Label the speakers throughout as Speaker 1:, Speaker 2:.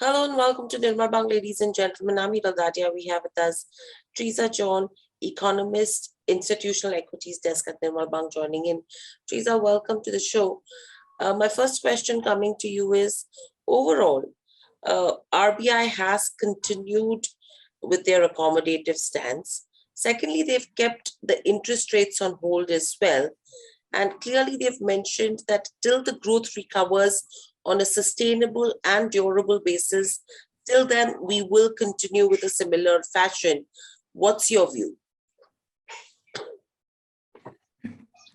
Speaker 1: Hello and welcome to Nirmal Bang, ladies and gentlemen. I'm Hira Dadia. We have with us Teresa John, economist, institutional equities desk at Nirmal Bang, joining in. Teresa, welcome to the show. My first question coming to you is, overall, RBI has continued with their accommodative stance. Secondly, they've kept the interest rates on hold as well. And clearly, they've mentioned that till the growth recovers on a sustainable and durable basis, till then, we will continue with a similar fashion. What's your view?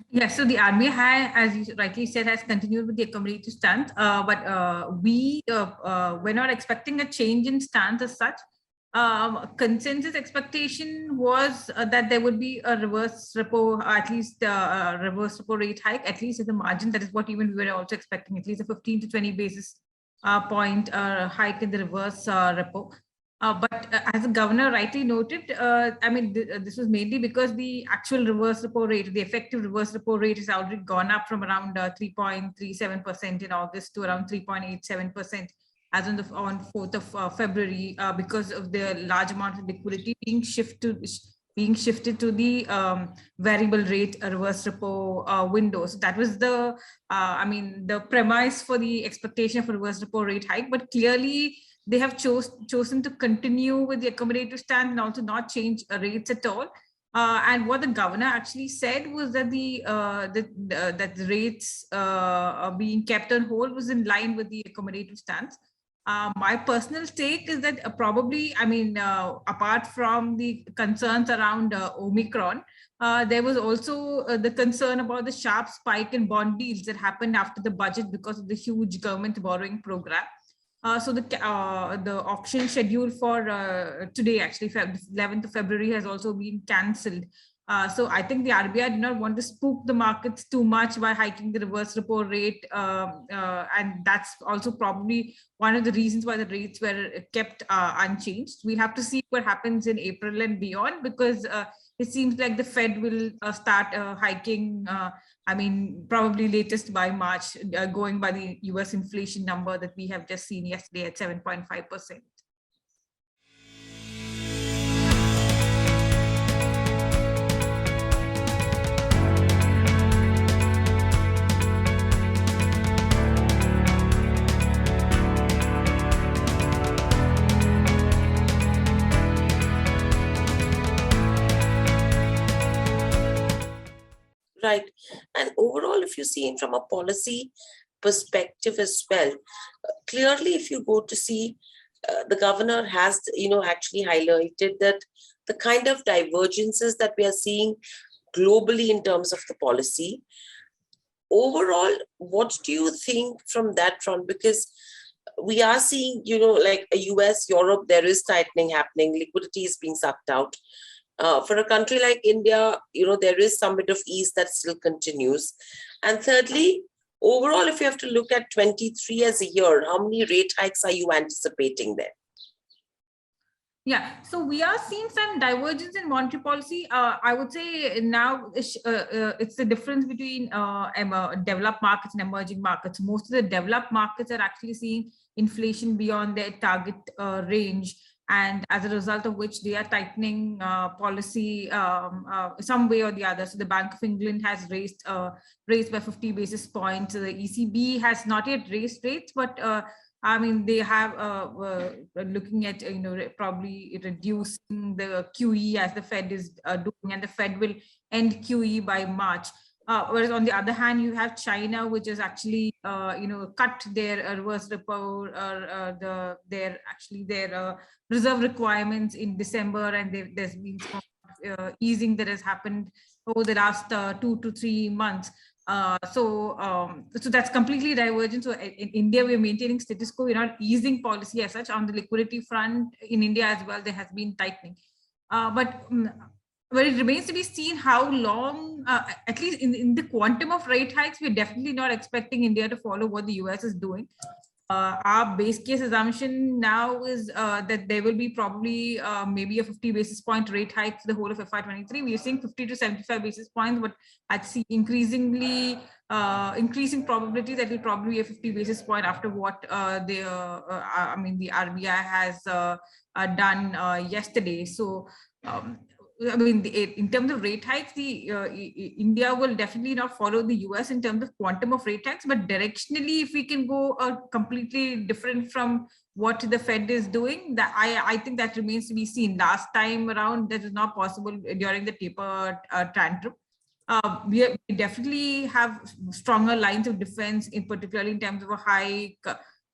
Speaker 2: Yes, so the RBI, as you rightly said, has continued with the accommodative stance, but we were not expecting a change in stance as such. Consensus expectation was that there would be a reverse repo, at least reverse repo rate hike, at least at the margin. That is what even we were also expecting, at least a 15 to 20 basis point hike in the reverse repo. But as the governor rightly noted, this was mainly because the actual reverse repo rate, the effective reverse repo rate has already gone up from around 3.37% in August to around 3.87% as on 4th of February, because of the large amount of liquidity being shifted to the variable rate reverse repo window. So that was the premise for the expectation of a reverse repo rate hike. But clearly, they have chosen to continue with the accommodative stand and also not change rates at all. And what the governor actually said was that that the rates being kept on hold was in line with the accommodative stance. My personal take is that probably, apart from the concerns around Omicron, there was also the concern about the sharp spike in bond yields that happened after the budget because of the huge government borrowing program. So the auction schedule for today, actually 11th of February, has also been cancelled. So I think the RBI did not want to spook the markets too much by hiking the reverse repo rate, and that's also probably one of the reasons why the rates were kept unchanged. We'll have to see what happens in April and beyond, because it seems like the Fed will start hiking. Probably latest by March, going by the US inflation number that we have just seen yesterday at 7.5%.
Speaker 1: Right. And overall, if you see it from a policy perspective as well, clearly, if you go to see, the governor has, actually highlighted that the kind of divergences that we are seeing globally in terms of the policy, overall, what do you think from that front? Because we are seeing, like a US, Europe, there is tightening happening, liquidity is being sucked out. For a country like India, there is some bit of ease that still continues. And thirdly, overall, if you have to look at 23 as a year, how many rate hikes are you anticipating there?
Speaker 2: Yeah, so we are seeing some divergence in monetary policy. I would say now it's the difference between developed markets and emerging markets. Most of the developed markets are actually seeing inflation beyond their target range, and as a result of which they are tightening policy some way or the other. So the Bank of England has raised by 50 basis points. The ECB has not yet raised rates, but they have looking at probably reducing the QE as the Fed is doing, and the Fed will end QE by March. Whereas on the other hand, you have China, which is actually cut their reverse repo or their reserve requirements in December, and there's been some easing that has happened over the last 2 to 3 months. So that's completely divergent. So in India, we're maintaining status quo. We're not easing policy as such. On the liquidity front in India as well, there has been tightening. But it remains to be seen how long, at least in the quantum of rate hikes, we're definitely not expecting India to follow what the US is doing. our base case assumption now is that there will be probably maybe a 50 basis point rate hike for the whole of FY23. We are seeing 50 to 75 basis points, but I'd see increasing probability that will probably be a 50 basis point after what the RBI has done yesterday. So in terms of rate hikes, India will definitely not follow the US in terms of quantum of rate hikes, but directionally, if we can go completely different from what the Fed is doing, that I think that remains to be seen. Last time around, that was not possible during the taper tantrum. We definitely have stronger lines of defense, in particularly in terms of a high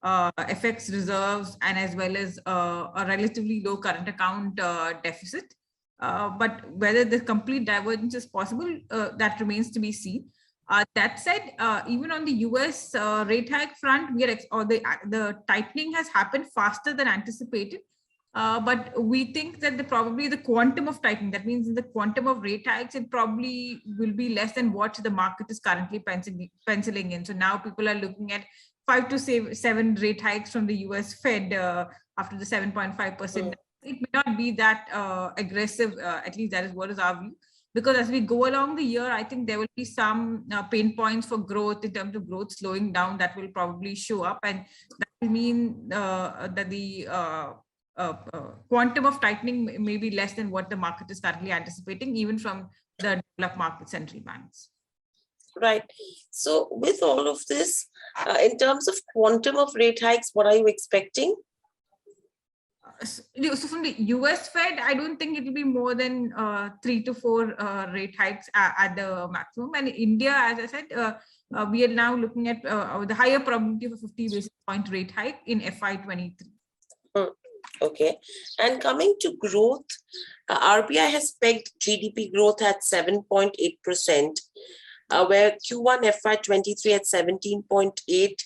Speaker 2: FX reserves and as well as a relatively low current account deficit. But whether the complete divergence is possible, that remains to be seen. That said, even on the US rate hike front, the tightening has happened faster than anticipated. But we think that probably the quantum of tightening, that means the quantum of rate hikes, it probably will be less than what the market is currently penciling in. So now people are looking at 5 to 7 rate hikes from the US Fed after the 7.5%. It may not be that aggressive, at least that is what is our view. Because as we go along the year, I think there will be some pain points for growth in terms of growth slowing down that will probably show up. And that will mean that the quantum of tightening may be less than what the market is currently anticipating, even from the developed market central banks.
Speaker 1: Right. So with all of this, in terms of quantum of rate hikes, what are you expecting?
Speaker 2: So from the US Fed, I don't think it will be more than 3 to 4 rate hikes at the maximum. And India, as I said, we are now looking at the higher probability of a 50 basis point rate hike in FY23.
Speaker 1: Okay. And coming to growth, RBI has pegged GDP growth at 7.8%, where Q1 FY23 at 17.8,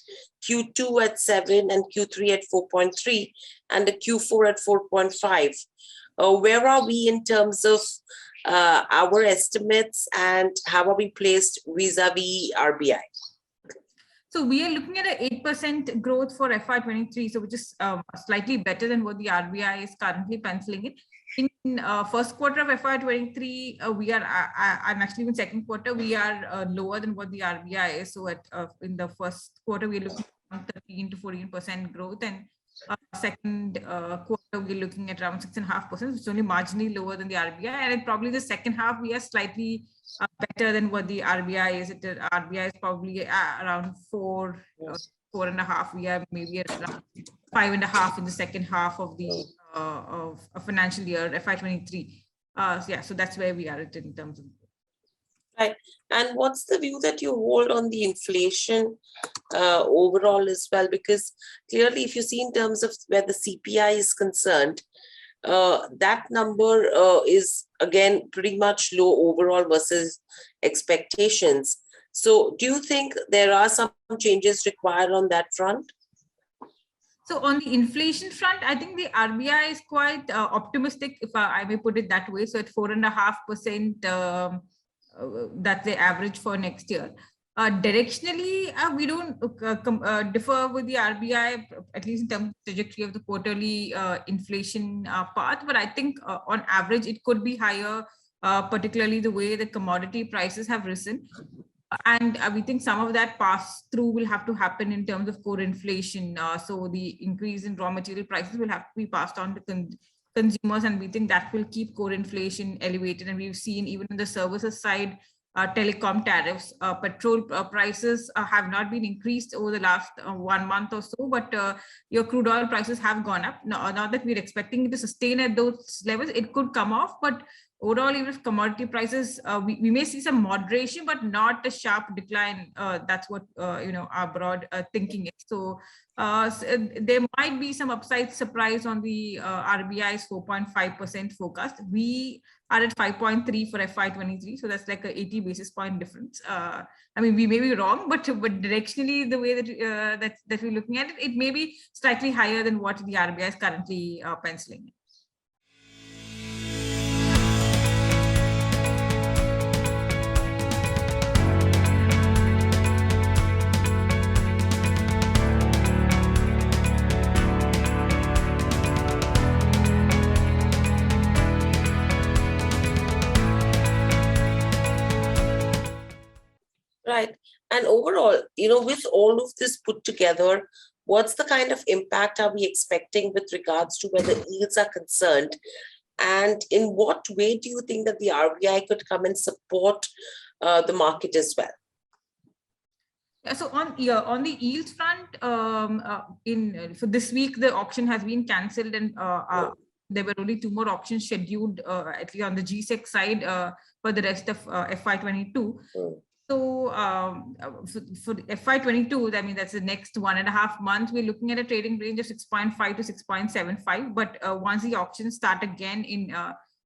Speaker 1: Q2 at 7, and Q3 at 4.3, and the Q4 at 4.5. Where are we in terms of our estimates, and how are we placed vis-a-vis RBI?
Speaker 2: So we are looking at an 8% growth for FY23, so which is slightly better than what the RBI is currently penciling in. In first quarter of FY23, we are, and actually in second quarter, we are lower than what the RBI is. So in the first quarter, we're looking at 13 to 14% growth, and second quarter, we're looking at around 6.5%, which is only marginally lower than the RBI. And probably the second half, we are slightly better than what the RBI is. The RBI is probably around 4.5. We are maybe at around 5.5 in the second half of the of a financial year FY23. So that's where we are at in terms of.
Speaker 1: Right. And what's the view that you hold on the inflation overall as well? Because clearly, if you see in terms of where the CPI is concerned, that number is again pretty much low overall versus expectations. So do you think there are some changes required on that front?
Speaker 2: So on the inflation front, I think the RBI is quite optimistic, if I may put it that way. So at 4.5%, that's the average for next year. Directionally, we don't differ with the RBI, at least in terms of trajectory of the quarterly inflation path. But I think on average, it could be higher, particularly the way the commodity prices have risen. And we think some of that pass through will have to happen in terms of core inflation. So the increase in raw material prices will have to be passed on to consumers, and we think that will keep core inflation elevated. And we've seen even on the services side, telecom tariffs, petrol prices have not been increased over the last 1 month or so, but your crude oil prices have gone up. Not that we're expecting it to sustain at those levels, it could come off, but overall, even if commodity prices, we may see some moderation, but not a sharp decline. That's what our broad thinking is. So there might be some upside surprise on the RBI's 4.5% forecast. We are at 5.3 for FY23, so that's like a 80 basis point difference. I mean, we may be wrong, but directionally, the way that that we're looking at it, it may be slightly higher than what the RBI is currently penciling.
Speaker 1: And overall, with all of this put together, what's the kind of impact are we expecting with regards to where the yields are concerned? And in what way do you think that the RBI could come and support the market as well?
Speaker 2: Yeah, so on the yields front, for this week the auction has been cancelled, and there were only 2 more auctions scheduled, at least on the GSEC side, for the rest of FY22. So for FY22, I mean, that's the next 1.5 months, we're looking at a trading range of 6.5 to 6.75. But once the auctions start again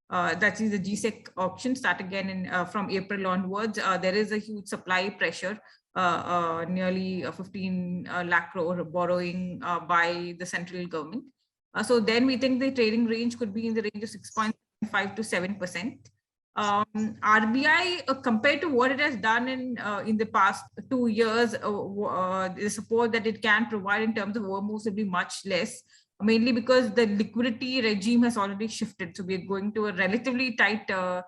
Speaker 2: that is the GSEC auction start again from April onwards, there is a huge supply pressure. Nearly 15 lakh crore borrowing by the central government. So then we think the trading range could be in the range of 6.5 to 7%. RBI, compared to what it has done in the past 2 years, the support that it can provide in terms of OMOs will be much less, mainly because the liquidity regime has already shifted. So we're going to a relatively tighter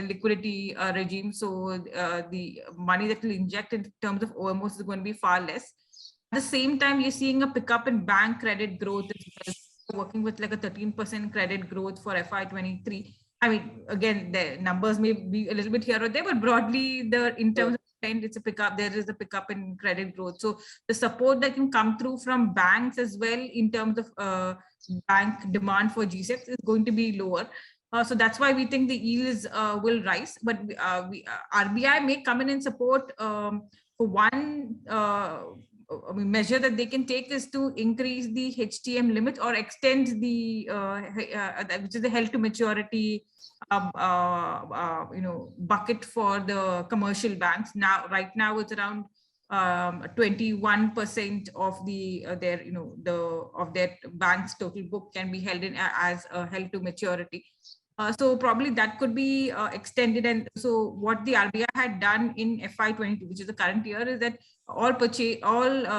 Speaker 2: liquidity regime. So the money that will inject in terms of OMOs is going to be far less. At the same time, you're seeing a pickup in bank credit growth as well, working with like a 13% credit growth for FY23. I mean, again, the numbers may be a little bit here or there, but broadly, in terms of trend, it's a pickup. There is a pickup in credit growth. So the support that can come through from banks as well in terms of bank demand for GSECs is going to be lower. So that's why we think the yields will rise. But RBI may come in and support for one measure that they can take is to increase the HTM limit or extend the which is the held to maturity bucket for the commercial banks. Right now it's around 21% of their bank's total book can be held in as held to maturity. So probably that could be extended. And so what the RBI had done in FY22, which is the current year, is that all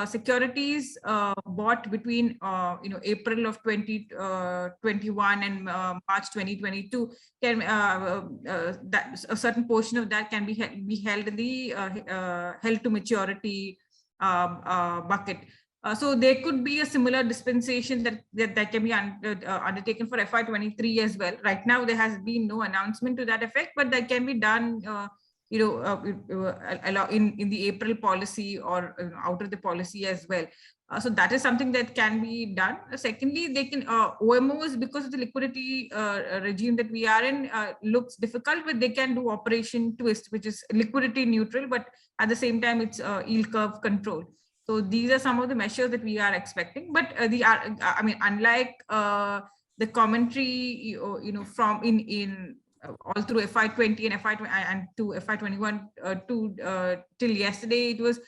Speaker 2: securities bought between April of 2021 and March 2022 can that a certain portion of that can be held in the held to maturity bucket. So there could be a similar dispensation that can be undertaken for FY23 as well. Right now, there has been no announcement to that effect, but that can be done, in the April policy or out of the policy as well. So that is something that can be done. Secondly, they can OMOs, because of the liquidity regime that we are in, looks difficult, but they can do operation twist, which is liquidity neutral, but at the same time, it's yield curve control. So these are some of the measures that we are expecting. But unlike the commentary, from in all through FY20 and FY20 and to FY21 till yesterday, it was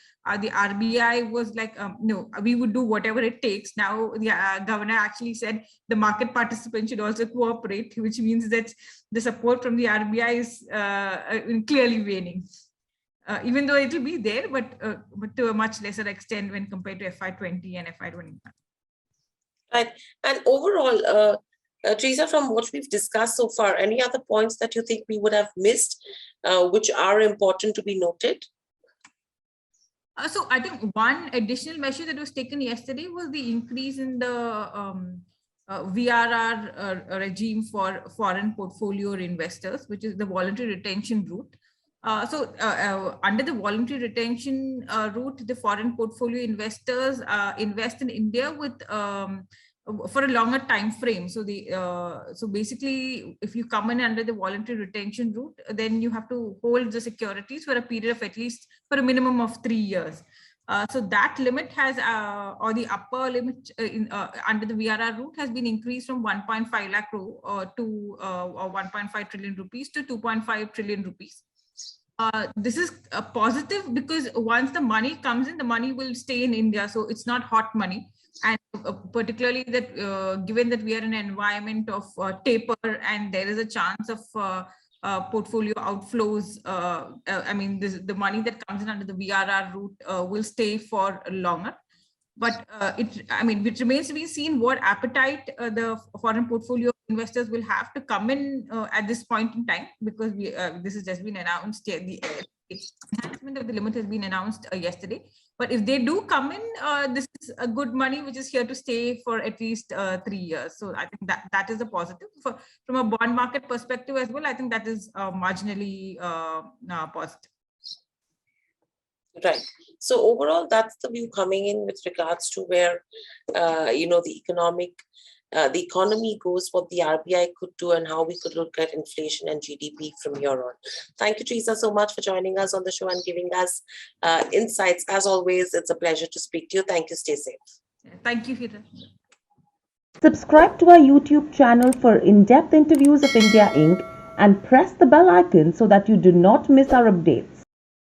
Speaker 2: the RBI was like, no, we would do whatever it takes. Now the governor actually said the market participants should also cooperate, which means that the support from the RBI is clearly waning. Even though it will be there, but to a much lesser extent when compared to FY20 and FY21.
Speaker 1: Right. And overall, Teresa, from what we've discussed so far, any other points that you think we would have missed, which are important to be noted?
Speaker 2: So I think one additional measure that was taken yesterday was the increase in the VRR regime for foreign portfolio investors, which is the voluntary retention route. Under the voluntary retention route, the foreign portfolio investors invest in India with for a longer time frame. So basically, if you come in under the voluntary retention route, then you have to hold the securities for a period of at least for a minimum of 3 years. So that limit has, or the upper limit under the VRR route has been increased from 1.5 lakh crore to 1.5 trillion rupees to 2.5 trillion rupees. This is a positive because once the money comes in, the money will stay in India. So it's not hot money. And particularly that given that we are in an environment of taper and there is a chance of portfolio outflows, the money that comes in under the VRR route will stay for longer. But it remains to be seen what appetite the foreign portfolio investors will have to come in at this point in time, because this has just been announced. The assessment of the limit has been announced yesterday. But if they do come in, this is a good money which is here to stay for at least 3 years. So I think that is a positive. From a bond market perspective as well, I think that is marginally positive.
Speaker 1: Right. So overall, that's the view coming in with regards to where, the economy goes, what the RBI could do, and how we could look at inflation and GDP from here on. Thank you, Teresa, so much for joining us on the show and giving us insights. As always, it's a pleasure to speak to you. Thank you. Stay safe.
Speaker 2: Thank you, Hira.
Speaker 3: Subscribe to our YouTube channel for in-depth interviews of India Inc. and press the bell icon so that you do not miss our updates.